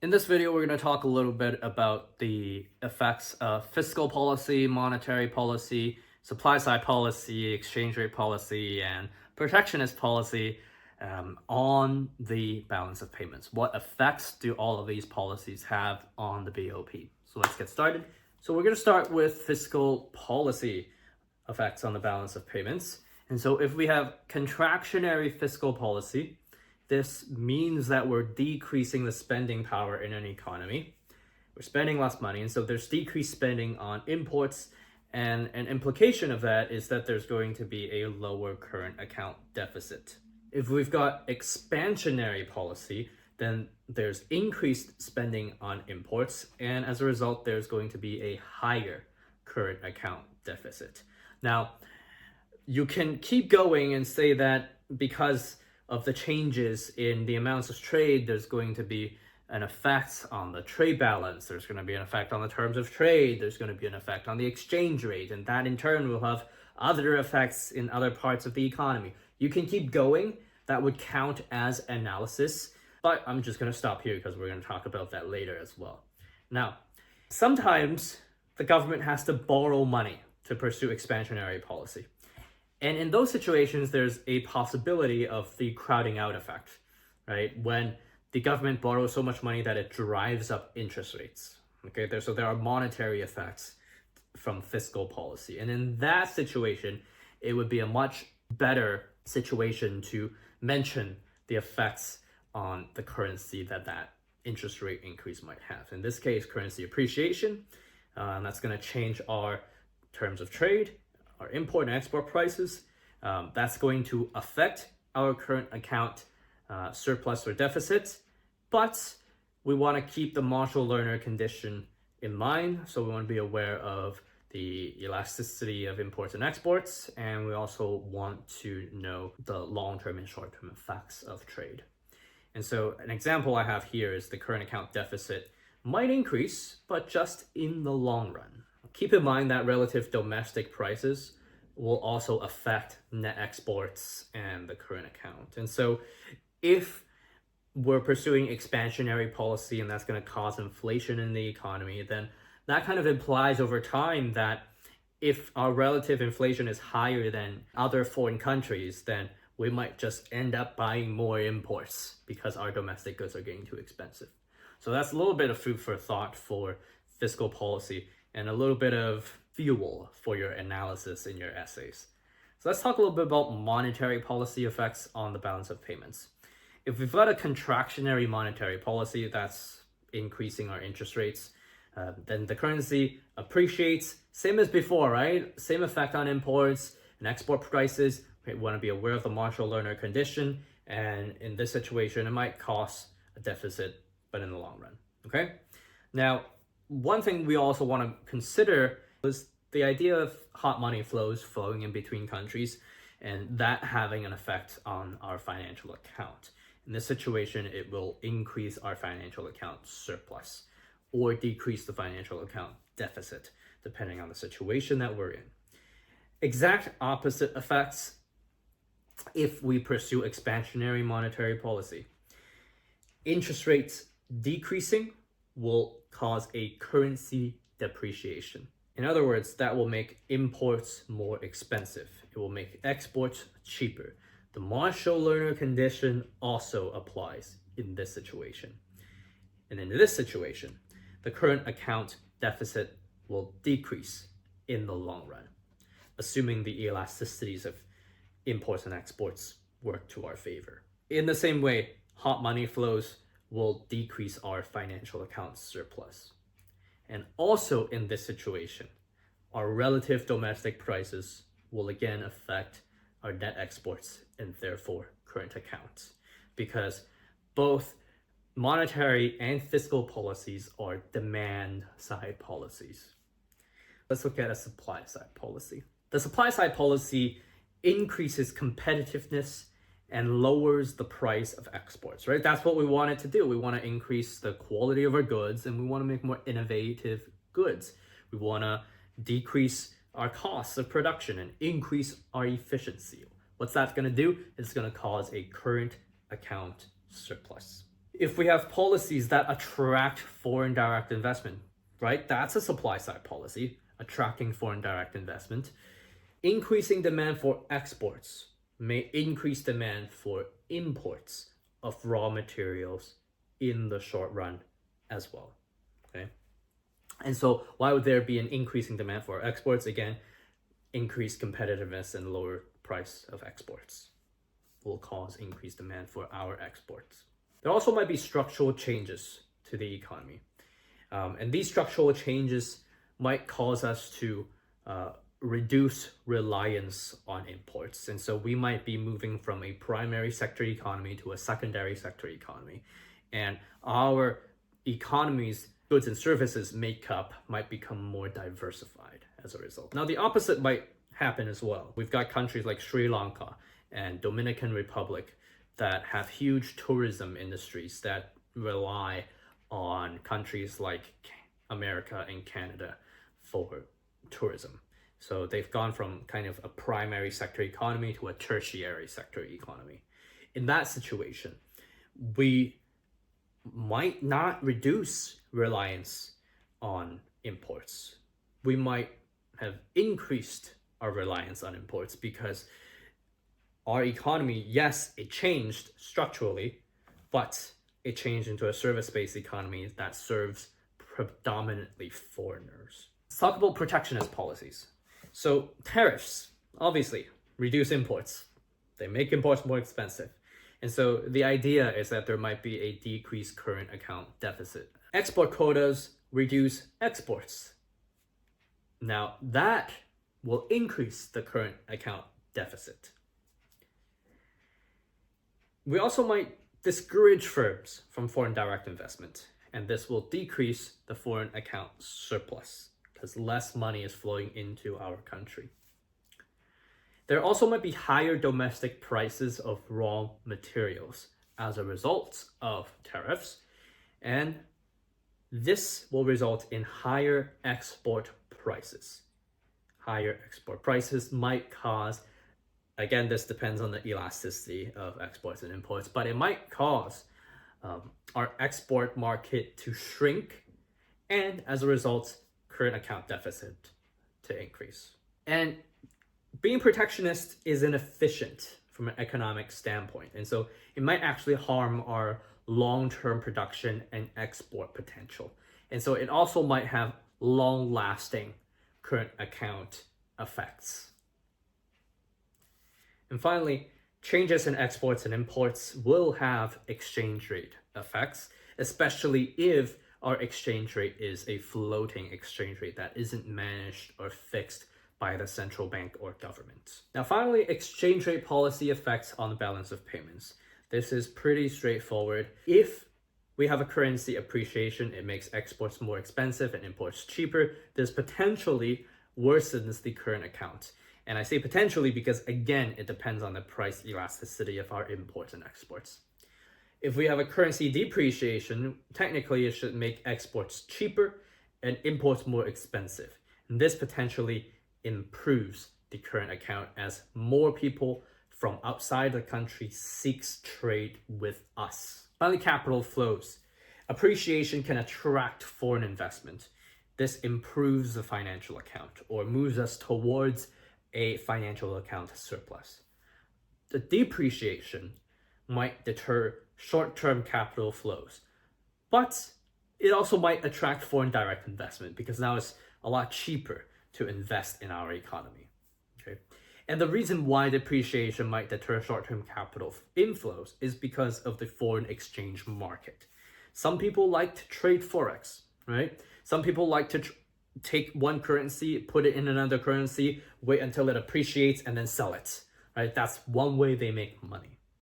In this video, we're going to talk a little bit about the effects of fiscal policy, monetary policy, supply side policy, exchange rate policy, and protectionist policy on the balance of payments. What effects do all of these policies have on the BOP? So let's get started. So we're going to start with fiscal policy effects on the balance of payments. And so if we have contractionary fiscal policy, this means that we're decreasing the spending power in an economy. We're spending less money, and so there's decreased spending on imports, and an implication of that is that there's going to be a lower current account deficit. If we've got expansionary policy, then there's increased spending on imports, and as a result, there's going to be a higher current account deficit. Now, you can keep going and say that because of the changes in the amounts of trade, there's going to be an effect on the trade balance. There's going to be an effect on the terms of trade. There's going to be an effect on the exchange rate. And that in turn will have other effects in other parts of the economy. You can keep going. That would count as analysis. But I'm just going to stop here because we're going to talk about that later as well. Now, sometimes the government has to borrow money to pursue expansionary policy. And in those situations, there's a possibility of the crowding out effect, right? When the government borrows so much money that it drives up interest rates. Okay, so there are monetary effects from fiscal policy. And in that situation, it would be a much better situation to mention the effects on the currency that interest rate increase might have. In this case, currency appreciation, that's going to change our terms of trade, our import and export prices. That's going to affect our current account surplus or deficit, but we want to keep the Marshall-Lerner condition in mind. So we want to be aware of the elasticity of imports and exports, and we also want to know the long-term and short-term effects of trade. And so an example I have here is the current account deficit might increase, but just in the long run. Keep in mind that relative domestic prices will also affect net exports and the current account. And so if we're pursuing expansionary policy and that's going to cause inflation in the economy, then that kind of implies over time that if our relative inflation is higher than other foreign countries, then we might just end up buying more imports because our domestic goods are getting too expensive. So that's a little bit of food for thought for fiscal policy and a little bit of fuel for your analysis in your essays. So let's talk a little bit about monetary policy effects on the balance of payments. If we've got a contractionary monetary policy that's increasing our interest rates, then the currency appreciates, same as before, right? Same effect on imports and export prices. We want to be aware of the Marshall-Lerner condition, and in this situation, it might cause a deficit, but in the long run, okay? Now, one thing we also want to consider is the idea of hot money flows flowing in between countries and that having an effect on our financial account. In this situation, it will increase our financial account surplus or decrease the financial account deficit, depending on the situation that we're in. Exact opposite effects if we pursue expansionary monetary policy. Interest rates decreasing will cause a currency depreciation. In other words, that will make imports more expensive. It will make exports cheaper. The Marshall-Lerner condition also applies in this situation. And in this situation, the current account deficit will decrease in the long run, assuming the elasticities of imports and exports work to our favor. In the same way, hot money flows will decrease our financial account surplus. And also in this situation, our relative domestic prices will again affect our net exports and therefore current accounts, because both monetary and fiscal policies are demand side policies. Let's look at a supply side policy. The supply side policy increases competitiveness and lowers the price of exports, right? That's what we want it to do. We want to increase the quality of our goods and we want to make more innovative goods. We want to decrease our costs of production and increase our efficiency. What's that going to do? It's going to cause a current account surplus. If we have policies that attract foreign direct investment, right? That's a supply side policy, attracting foreign direct investment. Increasing demand for exports may increase demand for imports of raw materials in the short run as well. Okay. And so why would there be an increasing demand for exports? Again, increased competitiveness and lower price of exports will cause increased demand for our exports. There also might be structural changes to the economy. And these structural changes might cause us to reduce reliance on imports. And so we might be moving from a primary sector economy to a secondary sector economy. And our economy's goods and services makeup might become more diversified as a result. Now, the opposite might happen as well. We've got countries like Sri Lanka and Dominican Republic that have huge tourism industries that rely on countries like America and Canada for tourism. So they've gone from kind of a primary sector economy to a tertiary sector economy. In that situation, we might not reduce reliance on imports. We might have increased our reliance on imports because our economy, yes, it changed structurally, but it changed into a service-based economy that serves predominantly foreigners. Let's talk about protectionist policies. So tariffs, obviously, reduce imports. They make imports more expensive. And so the idea is that there might be a decreased current account deficit. Export quotas reduce exports. Now that will increase the current account deficit. We also might discourage firms from foreign direct investment, and this will decrease the foreign account surplus because less money is flowing into our country. There also might be higher domestic prices of raw materials as a result of tariffs, and this will result in higher export prices. Higher export prices might cause, again, this depends on the elasticity of exports and imports, but it might cause our export market to shrink, and as a result, current account deficit to increase. And being protectionist is inefficient from an economic standpoint, and so it might actually harm our long-term production and export potential. And so it also might have long-lasting current account effects. And finally, changes in exports and imports will have exchange rate effects, especially if our exchange rate is a floating exchange rate that isn't managed or fixed by the central bank or government. Now, finally, exchange rate policy effects on the balance of payments. This is pretty straightforward. If we have a currency appreciation, it makes exports more expensive and imports cheaper. This potentially worsens the current account. And I say potentially because, again, it depends on the price elasticity of our imports and exports. If we have a currency depreciation, technically it should make exports cheaper and imports more expensive. And this potentially improves the current account as more people from outside the country seeks trade with us. Finally, capital flows. Appreciation can attract foreign investment. This improves the financial account or moves us towards a financial account surplus. The depreciation might deter short-term capital flows, but it also might attract foreign direct investment because now it's a lot cheaper to invest in our economy. Okay? And the reason why depreciation might deter short-term capital inflows is because of the foreign exchange market. Some people like to trade Forex, right? Some people like to take one currency, put it in another currency, wait until it appreciates, and then sell it, right? That's one way they make money.